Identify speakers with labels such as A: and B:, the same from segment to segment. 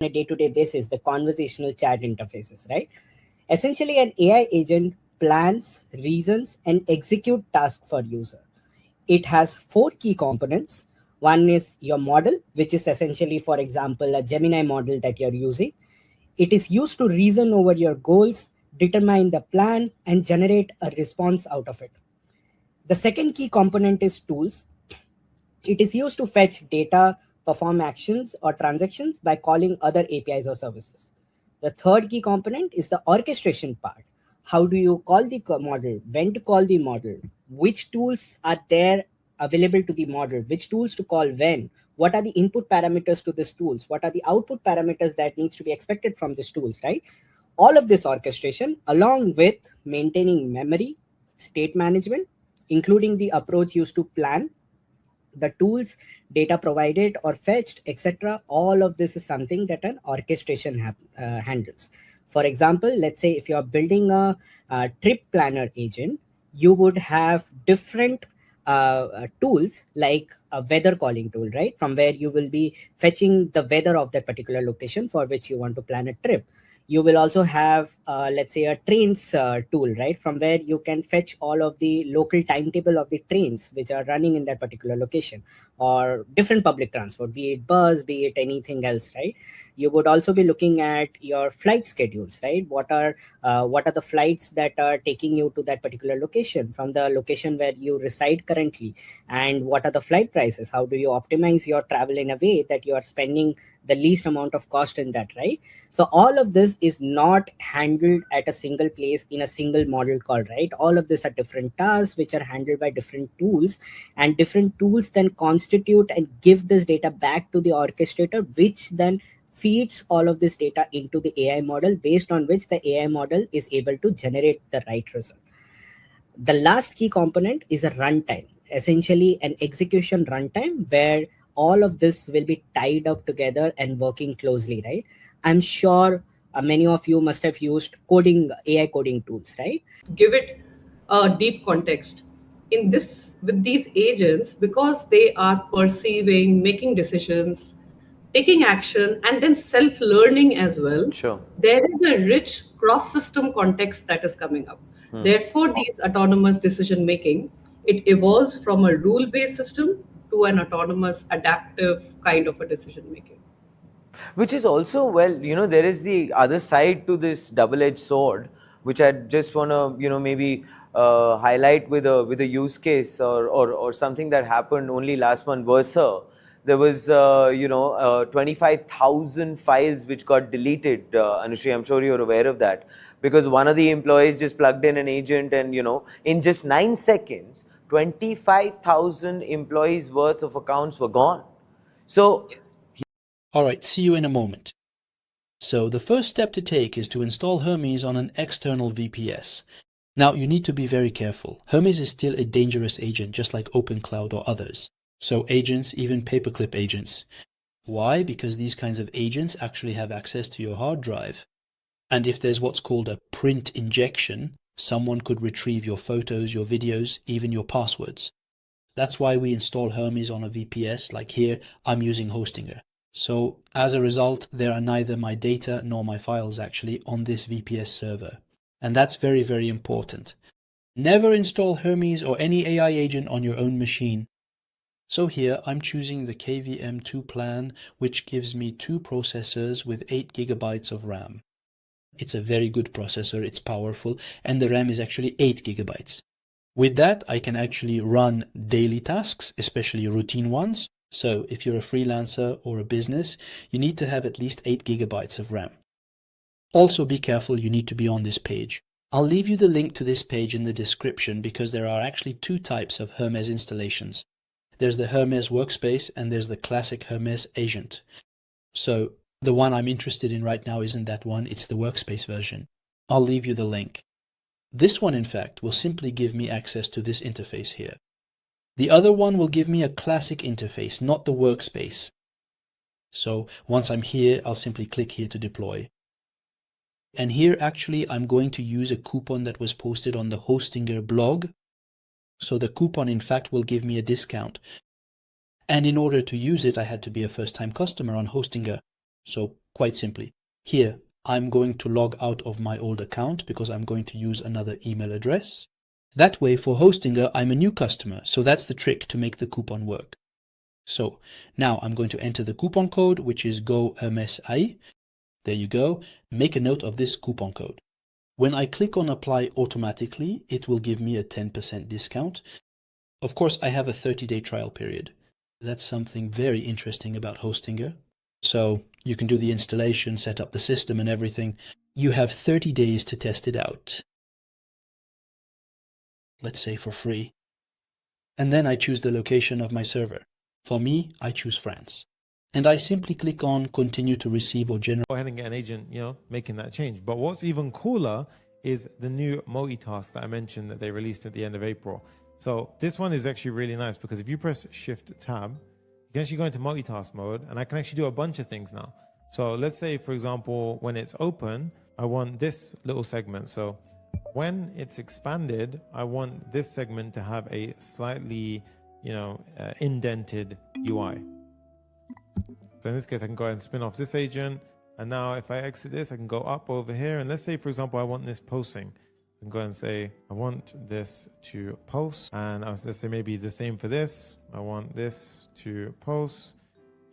A: a day-to-day basis, the conversational chat interfaces, right? Essentially, an AI agent plans, reasons, and execute tasks for user. It has four key components. One is your model, which is essentially, for example, a Gemini model that you're using. It is used to reason over your goals, determine the plan, and generate a response out of it. The second key component is tools. It is used to fetch data, perform actions or transactions by calling other APIs or services. The third key component is the orchestration part. How do you call the model? When to call the model? Which tools are there available to the model? Which tools to call when? What are the input parameters to these tools? What are the output parameters that needs to be expected from these tools, right? All of this orchestration, along with maintaining memory, state management, including the approach used to plan, the tools, data provided or fetched, etc. All of this is something that an orchestration handles. For example, let's say if you're building a trip planner agent, you would have different tools like a weather calling tool, right? From where you will be fetching the weather of that particular location for which you want to plan a trip. You will also have, let's say, a trains tool, right? From where you can fetch all of the local timetable of the trains which are running in that particular location, or different public transport, be it bus, be it anything else, right? You would also be looking at your flight schedules, right? What are the flights that are taking you to that particular location from the location where you reside currently, and what are the flight prices? How do you optimize your travel in a way that you are spending the least amount of cost in that, right? So all of this is not handled at a single place in a single model call, right? All of this are different tasks which are handled by different tools, and different tools then constitute and give this data back to the orchestrator, which then feeds all of this data into the AI model, based on which the AI model is able to generate the right result. The last key component is a runtime, essentially an execution runtime where all of this will be tied up together and working closely, right? I'm sure many of you must have used coding, AI coding tools, right?
B: Give it a deep context. In this, with these agents, because they are perceiving, making decisions, taking action, and then self-learning as well,
C: Sure.
B: there is a rich cross-system context that is coming up. Therefore, these autonomous decision making, it evolves from a rule-based system to an autonomous adaptive kind of a decision making.
C: Which is also, well, there is the other side to this double-edged sword, which I just want to, maybe highlight with a use case or something that happened only last month. Versa, there was 25,000 files which got deleted. Anushree, I'm sure you're aware of that, because one of the employees just plugged in an agent, and in just 9 seconds, 25,000 employees worth of accounts were gone. So.
B: Yes.
D: Alright, see you in a moment. So the first step to take is to install Hermes on an external VPS. Now you need to be very careful. Hermes is still a dangerous agent, just like OpenCloud or others. So agents, even paperclip agents. Why? Because these kinds of agents actually have access to your hard drive. And if there's what's called a print injection, someone could retrieve your photos, your videos, even your passwords. That's why we install Hermes on a VPS, like here, I'm using Hostinger. So as a result, there are neither my data nor my files actually on this VPS server. And that's very, very important. Never install Hermes or any AI agent on your own machine. So here I'm choosing the KVM2 plan, which gives me 2 processors with 8 GB of RAM. It's a very good processor, it's powerful, and the RAM is actually 8 GB. With that, I can actually run daily tasks, especially routine ones. So if you're a freelancer or a business, you need to have at least 8 GB of RAM. Also be careful, you need to be on this page. I'll leave you the link to this page in the description, because there are actually 2 types of Hermes installations. There's the Hermes workspace and there's the classic Hermes agent. So the one I'm interested in right now isn't that one, it's the workspace version. I'll leave you the link. This one, in fact, will simply give me access to this interface here. The other one will give me a classic interface, not the workspace. So once I'm here, I'll simply click here to deploy. And here actually I'm going to use a coupon that was posted on the Hostinger blog. So the coupon in fact will give me a discount. And in order to use it, I had to be a first-time customer on Hostinger. So quite simply. Here, I'm going to log out of my old account because I'm going to use another email address. That way, for Hostinger, I'm a new customer, so that's the trick to make the coupon work. So now I'm going to enter the coupon code, which is GoMSI. There you go. Make a note of this coupon code. When I click on apply automatically, it will give me a 10% discount. Of course, I have a 30-day trial period. That's something very interesting about Hostinger. So you can do the installation, set up the system and everything. You have 30 days to test it out. Let's say for free. And then I choose the location of my server. For me, I choose France. And I simply click on continue to receive or generate.
E: Go ahead and get an agent, making that change. But what's even cooler is the new multitask that I mentioned that they released at the end of April. So this one is actually really nice because if you press Shift Tab, you can actually go into multitask mode, and I can actually do a bunch of things now. So let's say, for example, when it's open, I want this little segment. So when it's expanded, I want this segment to have a slightly, indented UI. So in this case, I can go ahead and spin off this agent. And now if I exit this, I can go up over here. And let's say, for example, I want this posting. I can go ahead and say, I want this to post. And let's say maybe the same for this. I want this to post.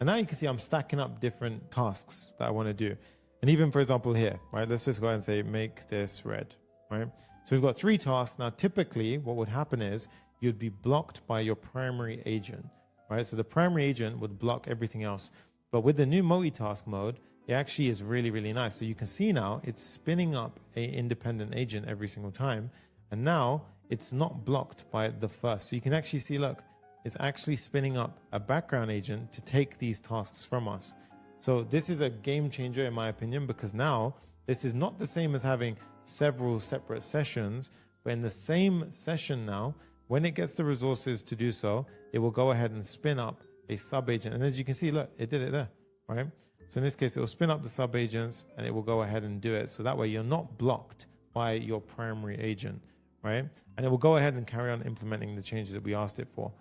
E: And now you can see I'm stacking up different tasks that I want to do. And even, for example, here, right? Let's just go ahead and say, make this red, right? So we've got 3 tasks. Now, typically what would happen is you'd be blocked by your primary agent, right? So the primary agent would block everything else. But with the new multitask mode, it actually is really, really nice. So you can see now it's spinning up an independent agent every single time. And now it's not blocked by the first. So you can actually see, look, it's actually spinning up a background agent to take these tasks from us. So this is a game changer in my opinion, because now this is not the same as having several separate sessions, but in the same session now, when it gets the resources to do so, it will go ahead and spin up a sub-agent. And as you can see, look, it did it there, right? So in this case, it will spin up the sub-agents and it will go ahead and do it. So that way you're not blocked by your primary agent, right? And it will go ahead and carry on implementing the changes that we asked it for.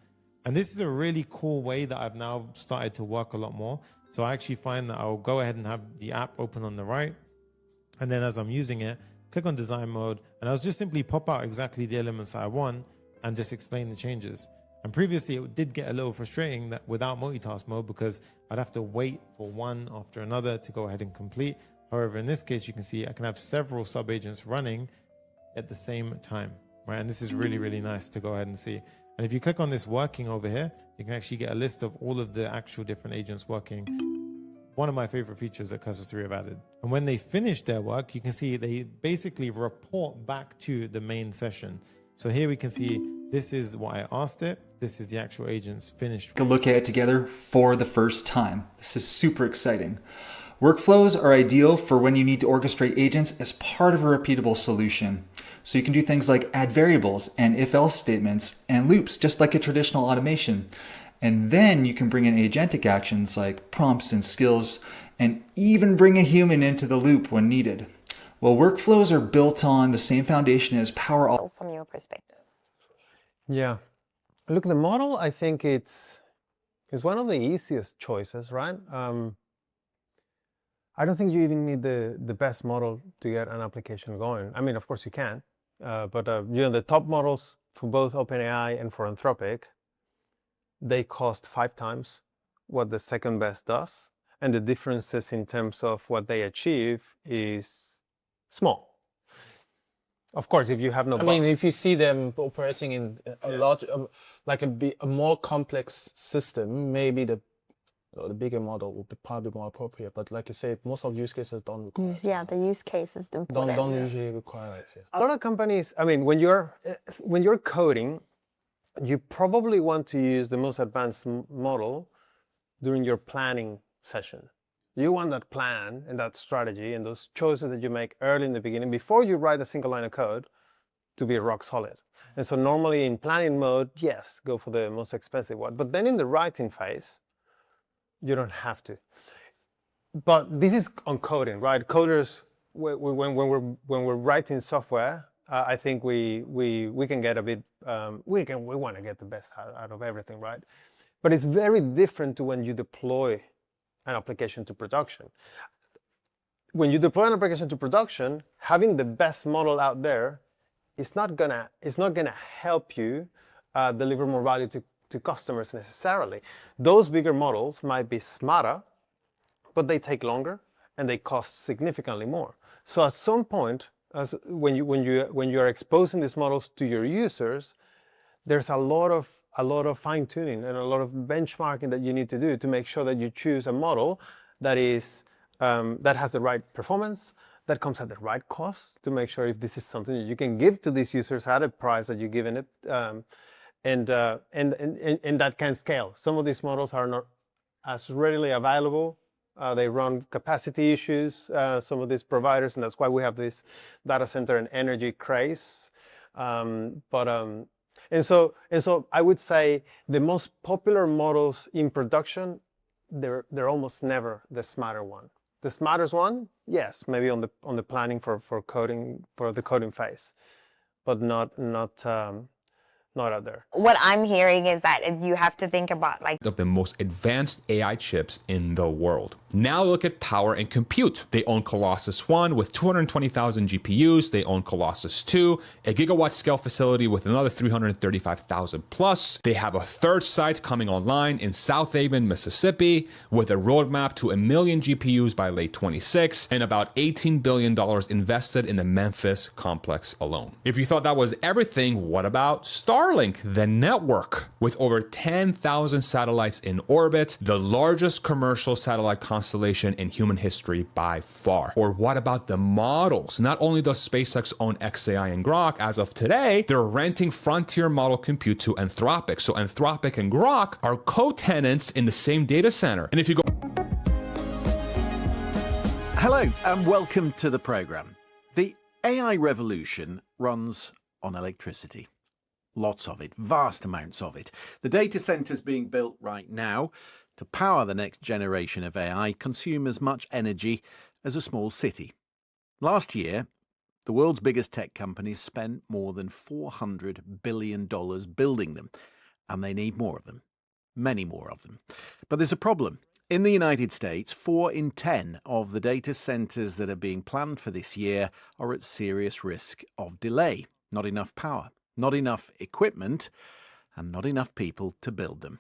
E: And this is a really cool way that I've now started to work a lot more. So I actually find that I'll go ahead and have the app open on the right. And then as I'm using it, click on design mode, and I'll just simply pop out exactly the elements I want and just explain the changes. And previously it did get a little frustrating that without multitask mode, because I'd have to wait for one after another to go ahead and complete. However, in this case, you can see I can have several sub-agents running at the same time, right? And this is really, really nice to go ahead and see. And if you click on this working over here, you can actually get a list of all of the actual different agents working. One of my favorite features that Cursor 3 have added. And when they finish their work, you can see they basically report back to the main session. So here we can see this is what I asked it. This is the actual agent's finished.
F: Take a look at it together for the first time. This is super exciting. Workflows are ideal for when you need to orchestrate agents as part of a repeatable solution. So you can do things like add variables and if-else statements and loops, just like a traditional automation. And then you can bring in agentic actions like prompts and skills, and even bring a human into the loop when needed. Well, workflows are built on the same foundation as Power Automate.
G: From your perspective.
H: Yeah. Look, the model, I think it's one of the easiest choices, right? I don't think you even need the best model to get an application going. I mean, of course you can, but the top models for both OpenAI and for Anthropic, they cost 5 times what the second best does. And the differences in terms of what they achieve is small. Of course, if you have no...
I: I mean, if you see them operating in a large, like a more complex system, maybe the bigger model will be probably more appropriate. But like you say, most of use cases don't require.
G: Yeah, the use case is important.
I: Don't usually require it. Yeah.
H: A lot of companies, I mean, when you're coding, you probably want to use the most advanced model during your planning session. You want that plan and that strategy and those choices that you make early in the beginning before you write a single line of code to be rock solid. And so normally in planning mode, yes, go for the most expensive one. But then in the writing phase, you don't have to. But this is on coding, right? Coders, when we're writing software, I think we can get a bit, we want to get the best out of everything, right? But it's very different to when you deploy an application to production. when you deploy an application to production, having the best model out there is not gonna help you deliver more value to customers necessarily. Those bigger models might be smarter, but they take longer and they cost significantly more. So at some point, when you are exposing these models to your users, there's a lot of fine tuning and a lot of benchmarking that you need to do to make sure that you choose a model that is that has the right performance, that comes at the right cost, to make sure if this is something that you can give to these users at a price that you're giving it, and that can scale. Some of these models are not as readily available. They run capacity issues, some of these providers, and that's why we have this data center and energy craze. And so I would say the most popular models in production, they're almost never the smarter one. The smartest one, yes, maybe on the planning for coding, for the coding phase, but not out there.
G: What I'm hearing is that you have to think about
J: of the most advanced AI chips in the world. Now look at power and compute. They own Colossus 1 with 220,000 GPUs. They own Colossus 2, a gigawatt scale facility with another 335,000 plus. They have a third site coming online in South Haven, Mississippi, with a roadmap to 1 million GPUs by late 26 and about $18 billion invested in the Memphis complex alone. If you thought that was everything, what about Starlink, the network? With over 10,000 satellites in orbit, the largest commercial satellite constellation in human history by far. Or what about the models? Not only does SpaceX own XAI and Grok, as of today, they're renting frontier model compute to Anthropic. So Anthropic and Grok are co-tenants in the same data center. And if you go...
K: Hello and welcome to the program. The AI revolution runs on electricity. Lots of it, vast amounts of it. The data centers being built right now to power the next generation of AI consume as much energy as a small city. Last year, the world's biggest tech companies spent more than $400 billion building them, and they need more of them, many more of them. But there's a problem. In the United States, 4 in 10 of the data centers that are being planned for this year are at serious risk of delay. Not enough power, not enough equipment, and not enough people to build them.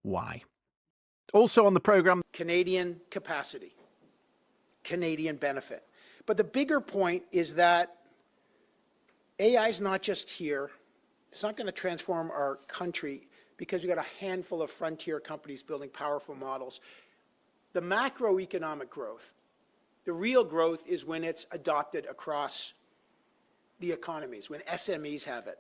K: Why? Also on the program,
L: Canadian capacity, Canadian benefit. But the bigger point is that AI is not just here. It's not going to transform our country because we've got a handful of frontier companies building powerful models. The macroeconomic growth, the real growth is when it's adopted across the economies, when SMEs have it.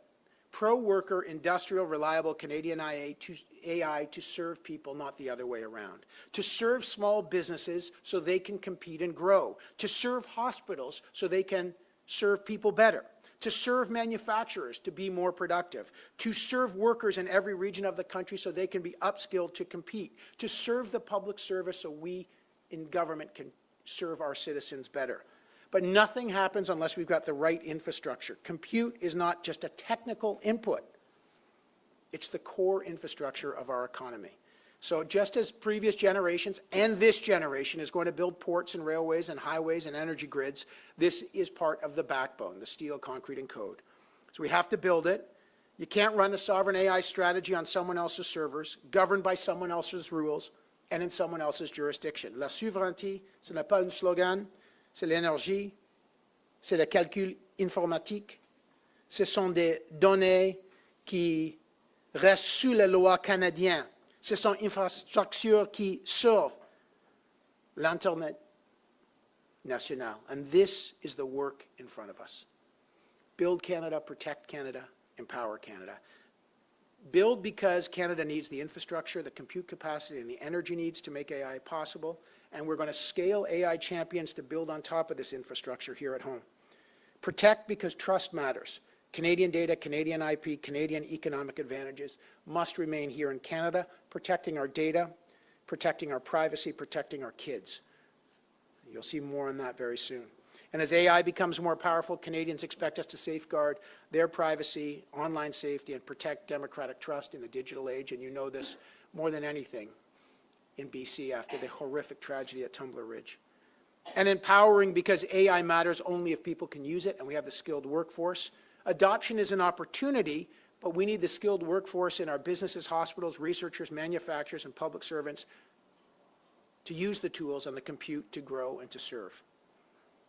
L: Pro-worker, industrial, reliable Canadian AI to serve people, not the other way around. To serve small businesses so they can compete and grow. To serve hospitals so they can serve people better. To serve manufacturers to be more productive. To serve workers in every region of the country so they can be upskilled to compete. To serve the public service so we in government can serve our citizens better. But nothing happens unless we've got the right infrastructure. Compute is not just a technical input. It's the core infrastructure of our economy. So just as previous generations and this generation is going to build ports and railways and highways and energy grids, this is part of the backbone, the steel, concrete, and code. So we have to build it. You can't run a sovereign AI strategy on someone else's servers, governed by someone else's rules, and in someone else's jurisdiction. La souveraineté, ce n'est pas un slogan. C'est l'énergie, c'est le calcul informatique, ce sont des données qui restent sous la loi canadienne, ce sont infrastructures qui servent l'Internet national. And this is the work in front of us. Build Canada, protect Canada, empower Canada. Build because Canada needs the infrastructure, the compute capacity, and the energy needs to make AI possible. And we're going to scale AI champions to build on top of this infrastructure here at home. Protect because trust matters. Canadian data, Canadian IP, Canadian economic advantages must remain here in Canada, protecting our data, protecting our privacy, protecting our kids. You'll see more on that very soon. And as AI becomes more powerful, Canadians expect us to safeguard their privacy, online safety, and protect democratic trust in the digital age. And you know this more than anything in BC after the horrific tragedy at Tumbler Ridge. And empowering because AI matters only if people can use it and we have the skilled workforce. Adoption is an opportunity, but we need the skilled workforce in our businesses, hospitals, researchers, manufacturers, and public servants to use the tools and the compute to grow and to serve.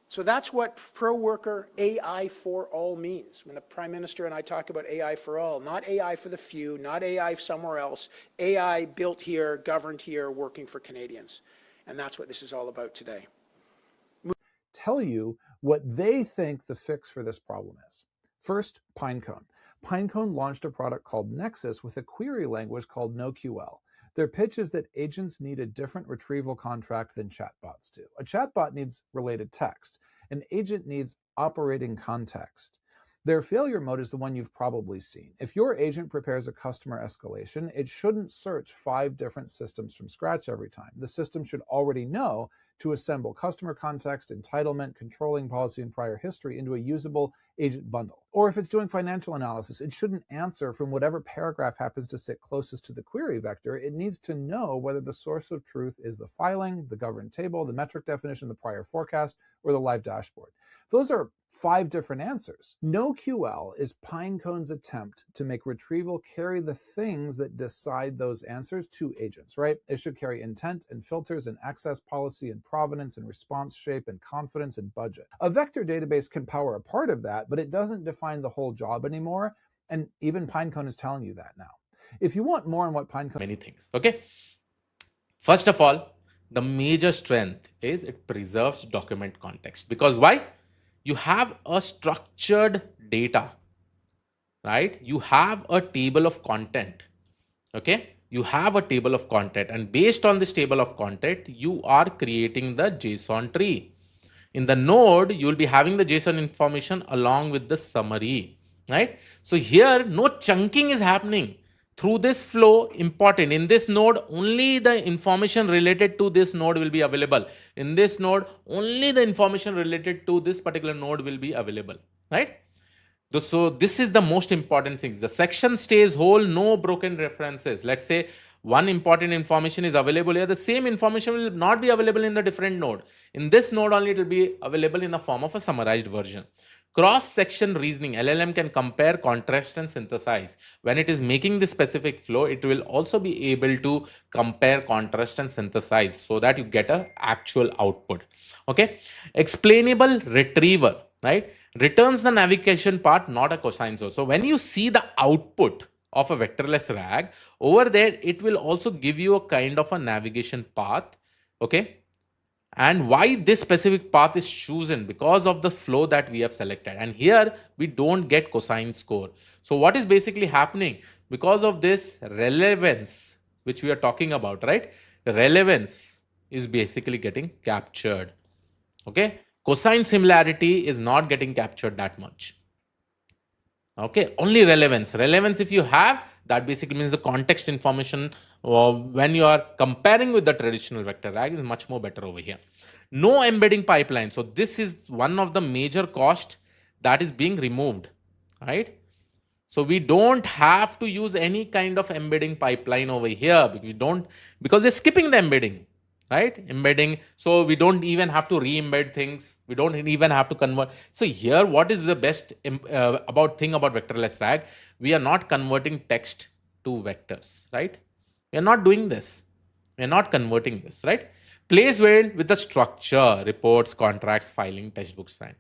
L: So that's what pro-worker AI for all means. When the Prime Minister and I talk about AI for all, not AI for the few, not AI somewhere else, AI built here, governed here, working for Canadians. And that's what this is all about today.
M: Tell you what they think the fix for this problem is. First, Pinecone. Pinecone launched a product called Nexus with a query language called NoQL. Their pitch is that agents need a different retrieval contract than chatbots do. A chatbot needs related text. An agent needs operating context. Their failure mode is the one you've probably seen. If your agent prepares a customer escalation, it shouldn't search 5 different systems from scratch every time. The system should already know to assemble customer context, entitlement, controlling policy, and prior history into a usable agent bundle. Or if it's doing financial analysis, it shouldn't answer from whatever paragraph happens to sit closest to the query vector. It needs to know whether the source of truth is the filing, the governed table, the metric definition, the prior forecast, or the live dashboard. Those are 5 different answers. NoQL is Pinecone's attempt to make retrieval carry the things that decide those answers to agents, right? It should carry intent and filters and access policy and provenance and response shape and confidence and budget. A vector database can power a part of that, but it doesn't define the whole job anymore. And even Pinecone is telling you that now. If you want more on what Pinecone...
N: Many things, okay? First of all, the major strength is it preserves document context. Because why? You have a structured data, right? You have a table of content, okay? You have a table of content, and based on this table of content, you are creating the JSON tree. In the node, you will be having the JSON information along with the summary, right? So here, no chunking is happening. Through this flow, important, in this node, only the information related to this node will be available. In this node, only the information related to this particular node will be available, right? So this is the most important thing. The section stays whole, no broken references. Let's say one important information is available here. The same information will not be available in the different node. In this node only, it will be available in the form of a summarized version. Cross-section reasoning, LLM can compare, contrast, and synthesize. When it is making this specific flow, it will also be able to compare, contrast, and synthesize so that you get an actual output. Okay. Explainable retrieval, right? Returns the navigation part, not a cosine source. So when you see the output of a vectorless RAG, over there, it will also give you a kind of a navigation path. Okay. And why this specific path is chosen? Because of the flow that we have selected. And here we don't get cosine score. So what is basically happening? Because of this relevance, which we are talking about, right? Relevance is basically getting captured. Okay. Cosine similarity is not getting captured that much. Okay. Only relevance. Relevance, if you have, that basically means the context information when you are comparing with the traditional vector RAG is much more better over here. No embedding pipeline. So this is one of the major costs that is being removed, right? So we don't have to use any kind of embedding pipeline over here because we're skipping the embedding, right? Embedding. So we don't even have to re-embed things. We don't even have to convert. So here, what is the best thing about vectorless RAG? We are not converting text to vectors, right? We are not doing this. We are not converting this, right? Plays well with the structure, reports, contracts, filing, textbooks, right?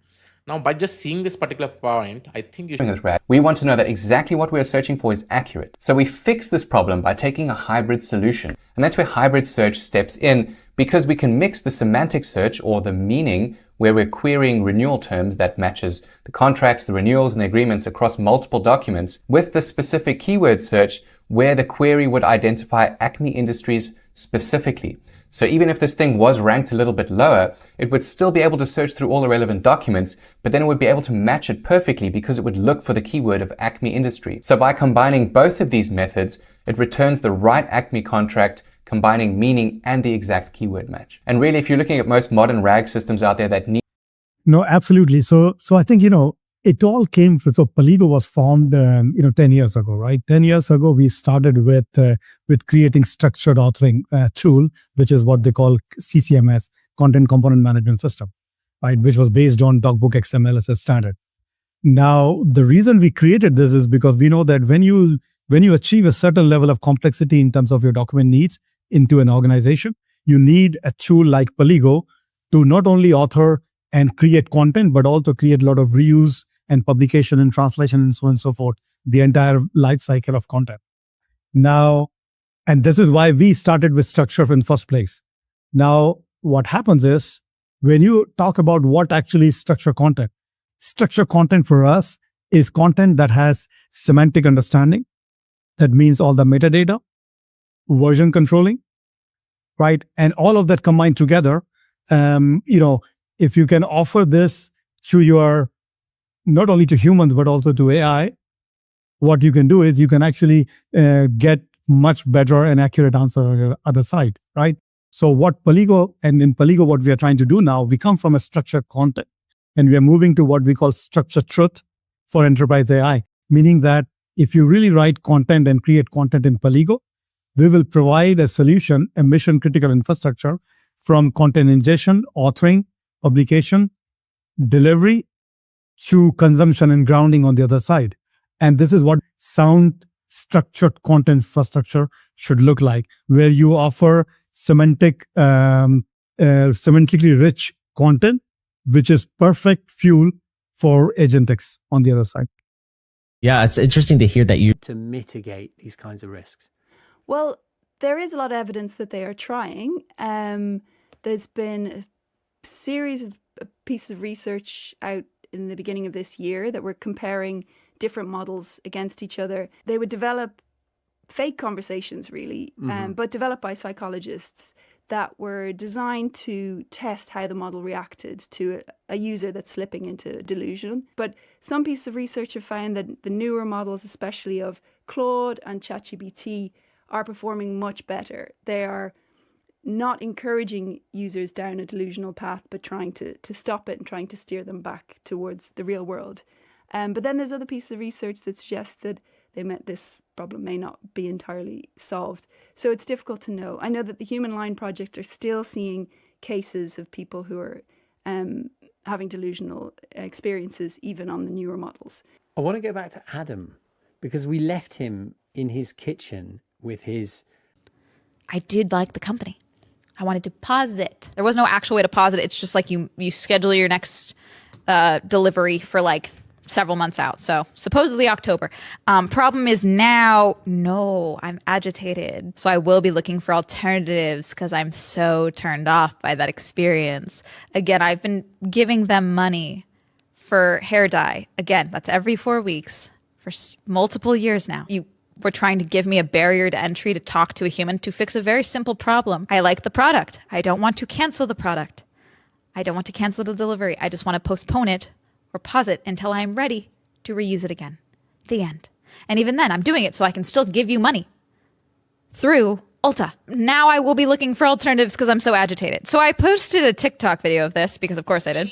N: Now, by just seeing this particular point, I think you should...
O: We want to know that exactly what we are searching for is accurate. So we fix this problem by taking a hybrid solution. And that's where hybrid search steps in, because we can mix the semantic search, or the meaning, where we're querying renewal terms that matches the contracts, the renewals, and the agreements across multiple documents, with the specific keyword search, where the query would identify Acme Industries specifically. So even if this thing was ranked a little bit lower, it would still be able to search through all the relevant documents, but then it would be able to match it perfectly because it would look for the keyword of Acme Industries. So by combining both of these methods, it returns the right Acme contract, combining meaning and the exact keyword match. And really, if you're looking at most modern RAG systems out there that need...
P: No, absolutely. So I think, it all came from, so Palido was formed, 10 years ago, right? 10 years ago, we started with creating structured authoring tool, which is what they call CCMS, content component management system, right, which was based on DocBook XML as a standard. Now, the reason we created this is because we know that when you achieve a certain level of complexity in terms of your document needs into an organization, you need a tool like Polygo to not only author and create content, but also create a lot of reuse and publication and translation and so on and so forth, the entire life cycle of content. Now, and this is why we started with structure in first place. Now, what happens is when you talk about what actually is structured content for us is content that has semantic understanding. That means all the metadata, version controlling, right? And all of that combined together, if you can offer this to your, not only to humans, but also to AI, what you can do is you can actually get much better and accurate answer on the other side, right? So what Polygo, and in Polygo, what we are trying to do now, we come from a structured content and we are moving to what we call structured truth for enterprise AI, meaning that if you really write content and create content in Polygo, we will provide a solution, a mission critical infrastructure from content ingestion, authoring, publication, delivery to consumption and grounding on the other side. And this is what sound structured content infrastructure should look like, where you offer semantically rich content, which is perfect fuel for Agentics on the other side.
Q: Yeah, it's interesting to hear that you
R: to mitigate these kinds of risks.
S: Well, there is a lot of evidence that they are trying. There's been a series of pieces of research out in the beginning of this year that were comparing different models against each other. They would develop fake conversations, really, but developed by psychologists that were designed to test how the model reacted to a user that's slipping into delusion. But some pieces of research have found that the newer models, especially of Claude and ChatGPT, are performing much better. They are not encouraging users down a delusional path, but trying to stop it and trying to steer them back towards the real world. But then there's other pieces of research that suggest that this problem may not be entirely solved. So it's difficult to know. I know that the Human Line Project are still seeing cases of people who are having delusional experiences, even on the newer models.
R: I want to go back to Adam, because we left him in his kitchen with his...
T: I did like the company. I wanted to pause it. There was no actual way to pause it. It's just like you schedule your next delivery for like several months out. So supposedly October. Problem is now, no, I'm agitated. So I will be looking for alternatives because I'm so turned off by that experience. Again, I've been giving them money for hair dye. Again, that's every 4 weeks for multiple years now. You were trying to give me a barrier to entry to talk to a human to fix a very simple problem. I like the product. I don't want to cancel the product. I don't want to cancel the delivery. I just want to postpone it or pause it until I'm ready to reuse it again. The end. And even then, I'm doing it so I can still give you money through Ulta. Now I will be looking for alternatives because I'm so agitated. So I posted a TikTok video of this because of course I did,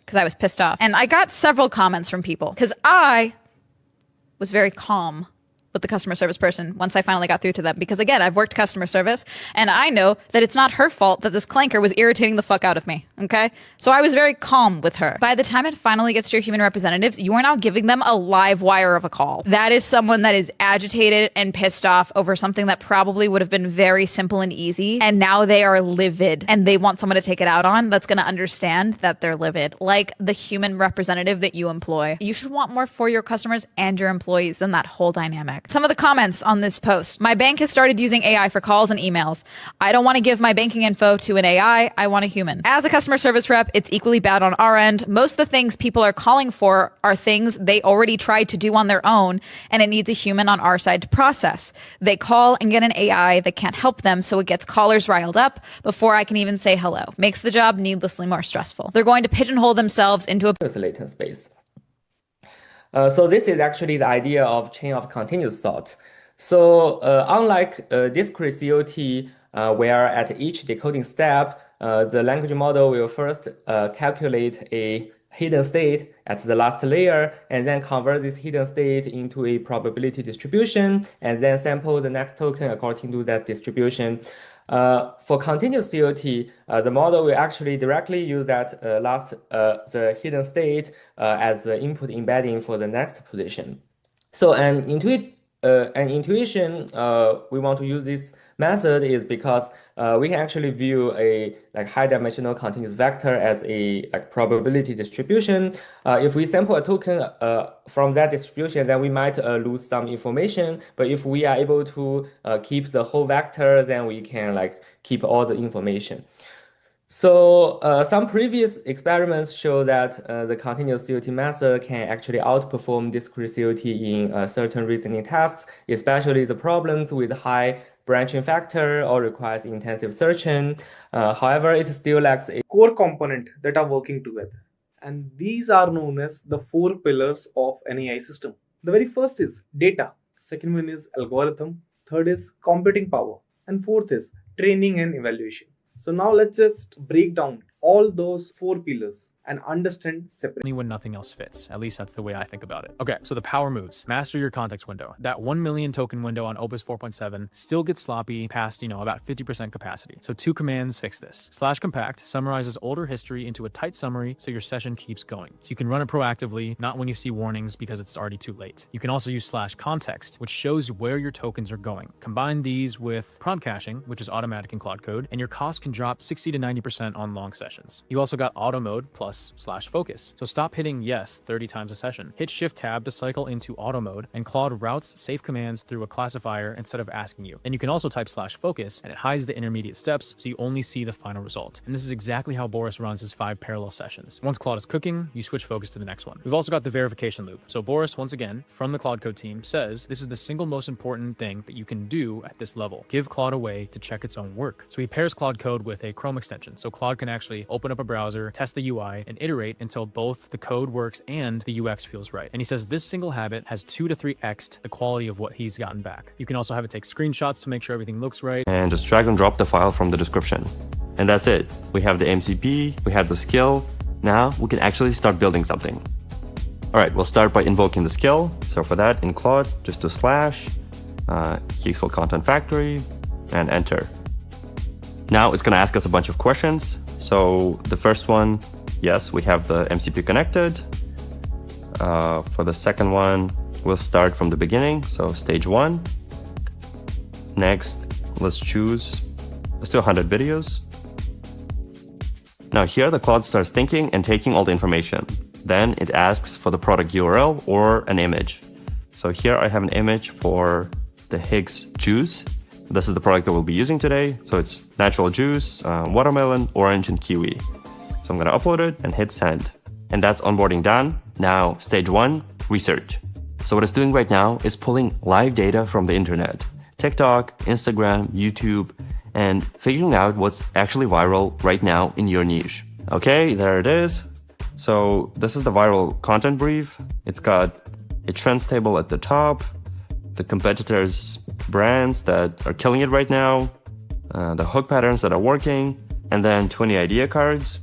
T: because I was pissed off. And I got several comments from people because I was very calm with the customer service person once I finally got through to them. Because again, I've worked customer service and I know that it's not her fault that this clanker was irritating the fuck out of me. Okay. So I was very calm with her. By the time it finally gets to your human representatives, you are now giving them a live wire of a call. That is someone that is agitated and pissed off over something that probably would have been very simple and easy. And now they are livid and they want someone to take it out on that's going to understand that they're livid. Like the human representative that you employ. You should want more for your customers and your employees than that whole dynamic. Some of the comments on this post. My bank has started using AI for calls and emails. I don't want to give my banking info to an AI. I want a human. As a customer service rep, it's equally bad on our end. Most of the things people are calling for are things they already tried to do on their own, and it needs a human on our side to process. They call and get an AI that can't help them, so it gets callers riled up before I can even say hello. Makes the job needlessly more stressful. They're going to pigeonhole themselves into a
U: latent space. So this is actually the idea of chain of continuous thought. So unlike discrete COT, where at each decoding step, the language model will first calculate a hidden state at the last layer, and then convert this hidden state into a probability distribution, and then sample the next token according to that distribution. For continuous COT, the model will actually directly use that the hidden state as the input embedding for the next position. So an intuition we want to use this method is because we can actually view a high dimensional continuous vector as a probability distribution. If we sample a token from that distribution, then we might lose some information. But if we are able to keep the whole vector, then we can keep all the information. So some previous experiments show that the continuous COT method can actually outperform discrete COT in certain reasoning tasks, especially the problems with high branching factor or requires intensive searching. However, it still lacks a
A: core component that are working together. And these are known as the 4 pillars of an AI system. The very first is data. Second one is algorithm. Third is computing power. And fourth is training and evaluation. So now let's just break down all those 4 pillars and understand separately.
V: When nothing else fits. At least that's the way I think about it. Okay, so the power moves. Master your context window. That 1 million token window on Opus 4.7 still gets sloppy past, about 50% capacity. So 2 commands fix this. /compact summarizes older history into a tight summary so your session keeps going. So you can run it proactively, not when you see warnings because it's already too late. You can also use /context, which shows where your tokens are going. Combine these with prompt caching, which is automatic in Claude Code, and your cost can drop 60 to 90% on long sessions. You also got auto mode plus /focus. So stop hitting yes 30 times a session. Hit shift tab to cycle into auto mode, and Claude routes safe commands through a classifier instead of asking you. And you can also type /focus, and it hides the intermediate steps so you only see the final result. And this is exactly how Boris runs his 5 parallel sessions. Once Claude is cooking, you switch focus to the next one. We've also got the verification loop. So Boris, once again, from the Claude Code team, says this is the single most important thing that you can do at this level. Give Claude a way to check its own work. So he pairs Claude Code with a Chrome extension, so Claude can actually open up a browser, test the UI, and iterate until both the code works and the UX feels right. And he says this single habit has 2 to 3x the quality of what he's gotten back. You can also have it take screenshots to make sure everything looks right.
W: And just drag and drop the file from the description. And that's it. We have the MCP, we have the skill. Now we can actually start building something. All right, we'll start by invoking the skill. So for that, in Claude, just do /useful content factory and enter. Now it's going to ask us a bunch of questions. So the first one, yes, we have the MCP connected. For the second one, we'll start from the beginning. So stage 1. Next, let's do 100 videos. Now here the Claude starts thinking and taking all the information. Then it asks for the product URL or an image. So here I have an image for the Higgs juice. This is the product that we'll be using today. So it's natural juice, watermelon, orange, and kiwi. So I'm going to upload it and hit send. And that's onboarding done. Now, stage 1, research. So what it's doing right now is pulling live data from the internet, TikTok, Instagram, YouTube, and figuring out what's actually viral right now in your niche. Okay, there it is. So this is the viral content brief. It's got a trends table at the top, the competitors' brands that are killing it right now, the hook patterns that are working, and then 20 idea cards.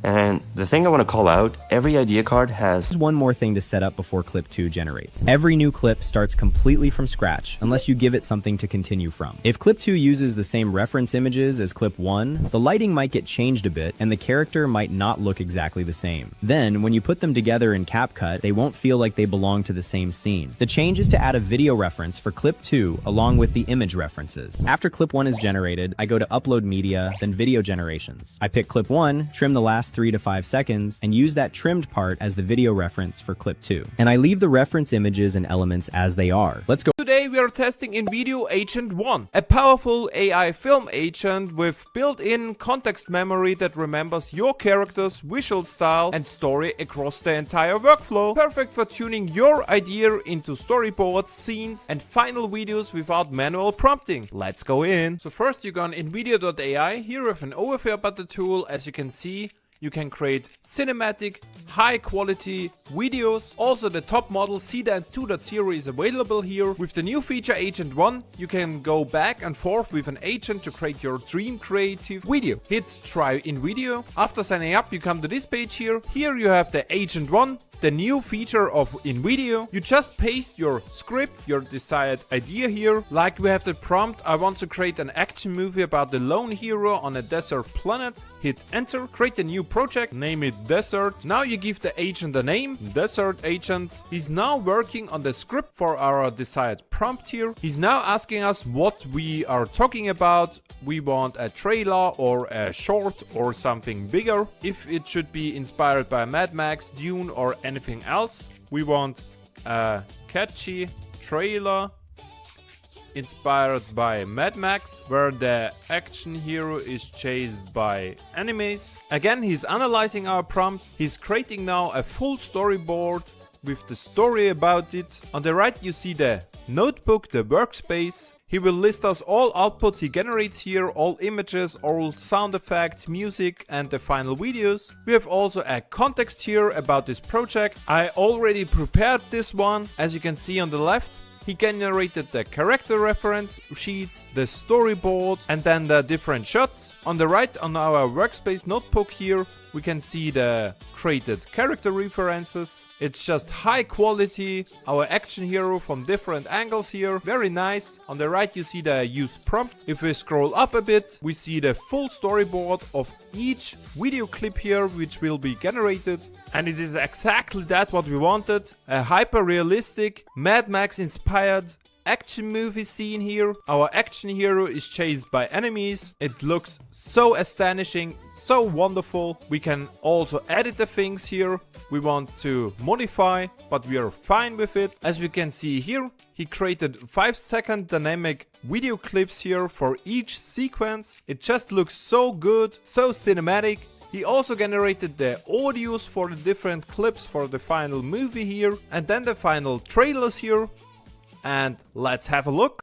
W: And the thing I want to call out, every idea card has
X: one more thing to set up before clip 2 generates. Every new clip starts completely from scratch, unless you give it something to continue from. If clip 2 uses the same reference images as clip 1, the lighting might get changed a bit, and the character might not look exactly the same. Then, when you put them together in CapCut, they won't feel like they belong to the same scene. The change is to add a video reference for clip 2, along with the image references. After clip 1 is generated, I go to Upload Media, then Video Generations. I pick clip 1, trim the last 3 to 5 seconds, and use that trimmed part as the video reference for clip 2. And I leave the reference images and elements as they are. Let's go.
Y: Today we are testing InVideo Agent 1, a powerful AI film agent with built-in context memory that remembers your character's visual style and story across the entire workflow. Perfect for tuning your idea into storyboards, scenes, and final videos without manual prompting. Let's go in. So first you go on InVideo.ai. Here we have an overview about the tool. As you can see, you can create cinematic, high-quality videos. Also, the top model CDance 2.0 is available here. With the new feature Agent 1, you can go back and forth with an agent to create your dream creative video. Hit Try InVideo. After signing up, you come to this page here. Here you have the Agent 1 the new feature of InVideo. You just paste your script, your desired idea here. Like we have the prompt, I want to create an action movie about the lone hero on a desert planet. Hit enter, create a new project, name it Desert. Now you give the agent a name, Desert Agent. He's now working on the script for our desired prompt here. He's now asking us what we are talking about. We want a trailer or a short or something bigger. If it should be inspired by Mad Max, Dune or anything else. We want a catchy trailer inspired by Mad Max, where the action hero is chased by enemies. Again, he's analyzing our prompt. He's creating now a full storyboard with the story about it. On the right you see the notebook, the workspace. He will list us all outputs he generates here, all images, all sound effects, music and the final videos. We have also a context here about this project. I already prepared this one, as you can see on the left. He generated the character reference sheets, the storyboard and then the different shots. On the right on our workspace notebook here we can see the created character references. It's just high quality. Our action hero from different angles here. Very nice. On the right you see the used prompt. If we scroll up a bit, we see the full storyboard of each video clip here which will be generated. And it is exactly that what we wanted. A hyper realistic Mad Max inspired action movie scene here. Our action hero is chased by enemies. It looks so astonishing, so wonderful. We can also edit the things here. We want to modify, but we are fine with it. As we can see here, he created 5-second dynamic video clips here for each sequence. It just looks so good, so cinematic. He also generated the audios for the different clips for the final movie here, and then the final trailers here. And let's have a look.